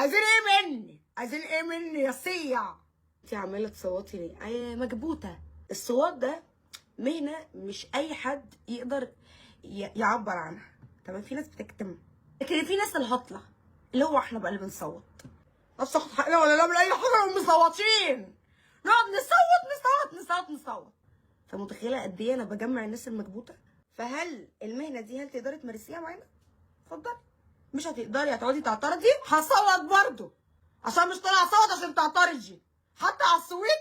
عايزين ايه مني؟ عايزين ايه مني يا صيع؟ انت عماله تصوتي ليه؟ مكبوته. الصوت ده مهنه مش اي حد يقدر يعبر عنها. تمام؟ في ناس بتكتم، لكن في ناس الهطله اللي هو احنا بقى اللي بنصوت. نفس اخد حقنا ولا نعمل اي حاجه ومصوتين، نقعد نصوت. فمتخيله قد ايه انا بجمع الناس المكبوته؟ فهل المهنه دي هل تقدري تمارسيها معانا؟ اتفضلي. مش هتقدري هتقعدي تعترضي؟ هصوت برضه، عشان مش طالعه اصوت عشان تعترضي. حتى على الصويت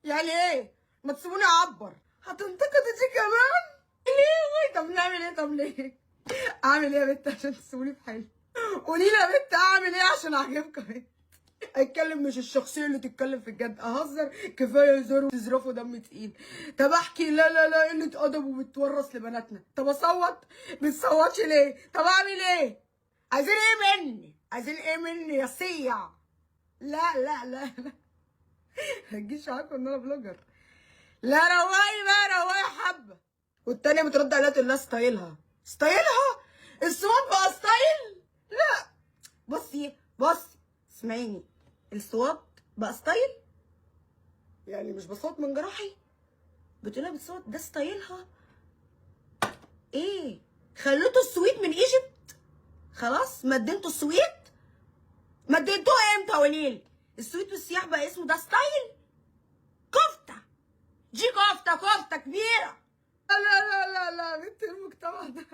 يعني ايه؟ ما تسيبوني اعبر. هتنتقدي دي كمان؟ ليه؟ طب نعمل ايه؟ طب ليه؟ اعمل ايه يا بنت عشان تسيبوني في حالي؟ قولي لي يا بنت اعمل ايه عشان اعجبكم؟ اتكلم مش الشخصيه اللي تتكلم في الجد، اهزر كفايه هزار وتزرفوا دم تقيل. طب احكي لا قله ادب وبتورث لبناتنا. طب اصوت؟ بتصوتش ليه؟ طب اعمل ايه؟ عايزين ايه مني؟ عايزين ايه مني يا صيع؟ لا ما تجيش معاكم ان انا بلوجر. لا رواقي بقى، رواقي حبه. والتانيه بترد عليها تقول لها ستايلها الصوت بقى ستايل؟ لا بصي اسمعيني، الصوت بقى ستايل؟ يعني مش بصوت من جراحي؟ بتقولها بتصوت ده ستايلها؟ ايه؟ خليتوا السويت من ايجيبت؟ خلاص مدنتوا السويت؟ مدنتوها امتى قوليلي؟ السويت والسياح بقى اسمه ده ستايل؟ كفته، دي كفته كبيره. لا بنت المجتمع ده